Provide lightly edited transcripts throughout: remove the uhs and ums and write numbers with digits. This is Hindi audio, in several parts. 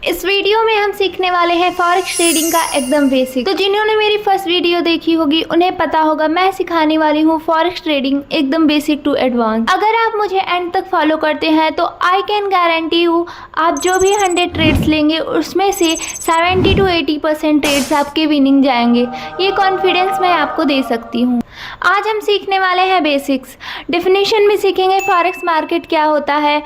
इस वीडियो में हम सीखने वाले हैं फॉरेक्स ट्रेडिंग का एकदम बेसिक। तो जिन्होंने मेरी फर्स्ट वीडियो देखी होगी उन्हें पता होगा मैं सिखाने वाली हूँ फॉरेक्स ट्रेडिंग एकदम बेसिक टू एडवांस। अगर आप मुझे एंड तक फॉलो करते हैं तो आई कैन गारंटी यू आप जो भी 100 ट्रेड्स लेंगे उसमें से 70 to 80% ट्रेड्स आपके विनिंग जाएंगे। ये कॉन्फिडेंस मैं आपको दे सकती हूँ। आज हम सीखने वाले हैं बेसिक्स। डेफिनेशन में सीखेंगे फॉरेक्स मार्केट क्या होता है,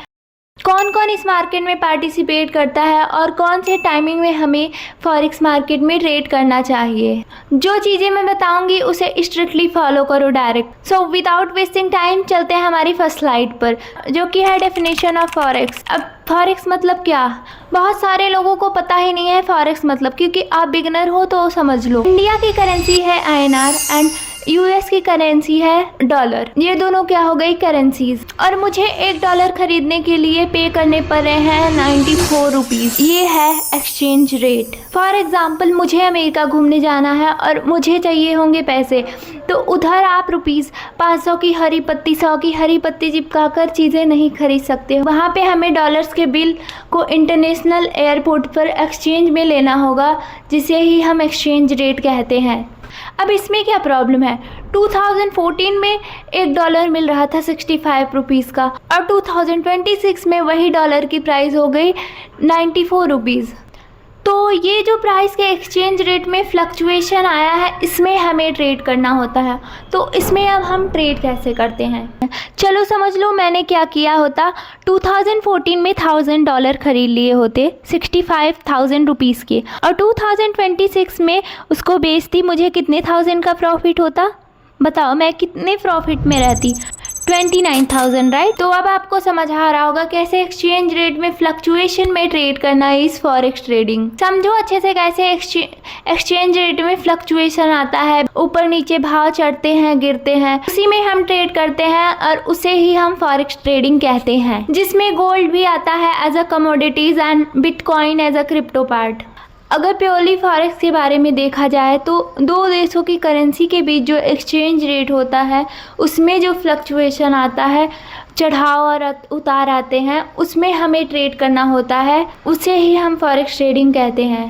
कौन कौन इस मार्केट में पार्टिसिपेट करता है और कौन से टाइमिंग में हमें फॉरेक्स मार्केट में ट्रेड करना चाहिए। जो चीज़ें मैं बताऊंगी उसे स्ट्रिक्टली फॉलो करो direct. So without wasting time चलते हैं हमारी फर्स्ट स्लाइड पर, जो कि है डेफिनेशन ऑफ फॉरेक्स। अब फॉरेक्स मतलब क्या, बहुत सारे लोगों को पता ही नहीं है फॉरेक्स मतलब, क्योंकि आप बिगनर हो तो समझ लो। इंडिया की करेंसी है INR एंड US की करेंसी है डॉलर। ये दोनों क्या हो गई करेंसीज। और मुझे $1 खरीदने के लिए पे करने पड़ रहे हैं 94 रुपीज़। ये है एक्सचेंज रेट। फॉर एग्जाम्पल मुझे अमेरिका घूमने जाना है और मुझे चाहिए होंगे पैसे, तो उधर आप ₹500 की हरी पत्ती 100 की हरी पत्ती चिपका कर चीज़ें नहीं खरीद सकते। वहाँ पे हमें डॉलर्स के बिल को इंटरनेशनल एयरपोर्ट पर एक्सचेंज में लेना होगा, जिसे ही हम एक्सचेंज रेट कहते हैं। अब इसमें क्या प्रॉब्लम है, 2014 में $1 मिल रहा था 65 रुपीज़ का और 2026 में वही डॉलर की प्राइस हो गई 94 रुपीज़। तो ये जो प्राइस के एक्सचेंज रेट में फ्लक्चुएशन आया है, इसमें हमें ट्रेड करना होता है। तो इसमें अब हम ट्रेड कैसे करते हैं, चलो समझ लो मैंने क्या किया होता। 2014 में $1000 खरीद लिए होते 65,000 रुपीज़ के, और 2026 में उसको बेचती, मुझे कितने थाउजेंड का प्रॉफिट होता बताओ, मैं कितने प्रॉफिट में रहती, 29,000 राइट। तो अब आपको समझ आ रहा होगा कैसे एक्सचेंज रेट में फ्लक्चुएशन में ट्रेड करना है इस फॉरेक्स ट्रेडिंग। समझो अच्छे से कैसे एक्सचेंज रेट में फ्लक्चुएशन आता है, ऊपर नीचे भाव चढ़ते हैं गिरते हैं, उसी में हम ट्रेड करते हैं और उसे ही हम फॉरेक्स ट्रेडिंग कहते हैं, जिसमें गोल्ड भी आता है as a commodities and bitcoin as a crypto part. अगर प्योरली फॉरेक्स के बारे में देखा जाए तो दो देशों की करेंसी के बीच जो एक्सचेंज रेट होता है उसमें जो फ्लक्चुएशन आता है, चढ़ाव और उतार आते हैं, उसमें हमें ट्रेड करना होता है, उसे ही हम फॉरेक्स ट्रेडिंग कहते हैं।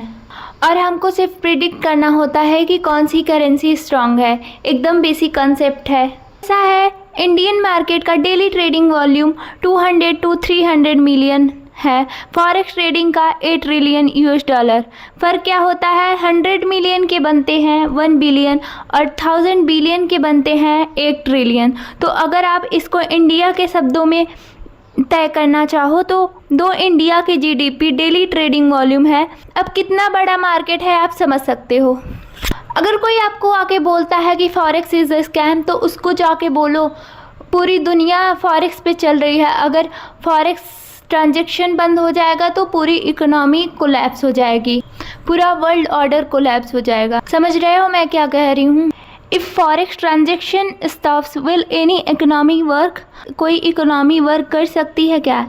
और हमको सिर्फ प्रिडिक्ट करना होता है कि कौन सी करेंसी स्ट्रांग है। एकदम बेसिक कंसेप्ट है। ऐसा है इंडियन मार्केट का daily trading volume 200 to 300 million है, फॉरेक्स ट्रेडिंग का $8 ट्रिलियन US। फ़र्क क्या होता है, 100 मिलियन के बनते हैं 1 बिलियन और 1000 बिलियन के बनते हैं 1 ट्रिलियन। तो अगर आप इसको इंडिया के शब्दों में तय करना चाहो तो 2 इंडिया के GDP डेली ट्रेडिंग वॉल्यूम है। अब कितना बड़ा मार्केट है आप समझ सकते हो। अगर कोई आपको आके बोलता है कि फॉरेक्स इज़ अ स्कैम, तो उसको जाके बोलो पूरी दुनिया फॉरेक्स पे चल रही है, अगर फॉरेक्स ट्रांजैक्शन बंद हो जाएगा तो पूरी इकोनॉमी कोलैप्स हो जाएगी, पूरा वर्ल्ड ऑर्डर कोलैप्स हो जाएगा। समझ रहे हो मैं क्या कह रही हूँ। If forex transaction stops will any economy work, कोई इकोनॉमी वर्क कर सकती है क्या?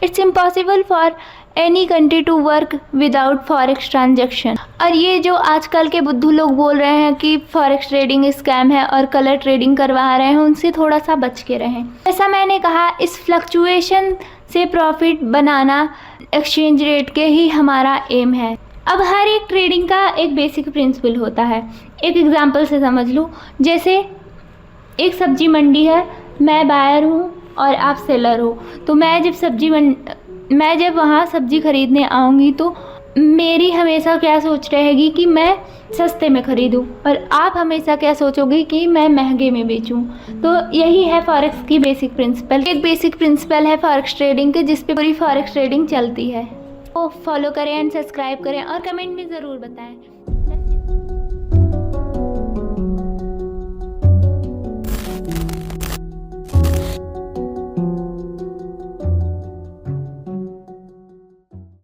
It's impossible for any country to work without forex transaction. और ये जो आजकल के बुद्धू लोग बोल रहे हैं कि फॉरेक्स ट्रेडिंग स्कैम है और कलर ट्रेडिंग करवा रहे हैं, उनसे थोड़ा सा बच के रहें। जैसा मैंने कहा, इस फ्लक्चुएशन से प्रॉफिट बनाना एक्सचेंज रेट के ही हमारा एम है। अब हर एक ट्रेडिंग का एक बेसिक प्रिंसिपल होता है। एक एग्जांपल से समझ लो, जैसे एक सब्जी मंडी है, मैं बायर हूँ और आप सेलर हो। तो मैं जब वहाँ सब्जी खरीदने आऊँगी तो मेरी हमेशा क्या सोच रहेगी कि मैं सस्ते में खरीदूं, और आप हमेशा क्या सोचोगे कि मैं महंगे में बेचूं। तो यही है फॉरेक्स की बेसिक प्रिंसिपल। एक बेसिक प्रिंसिपल है फॉरेक्स ट्रेडिंग के, जिस पे पूरी फॉरेक्स ट्रेडिंग चलती है। तो फॉलो करें एंड सब्सक्राइब करें और कमेंट में ज़रूर बताएं।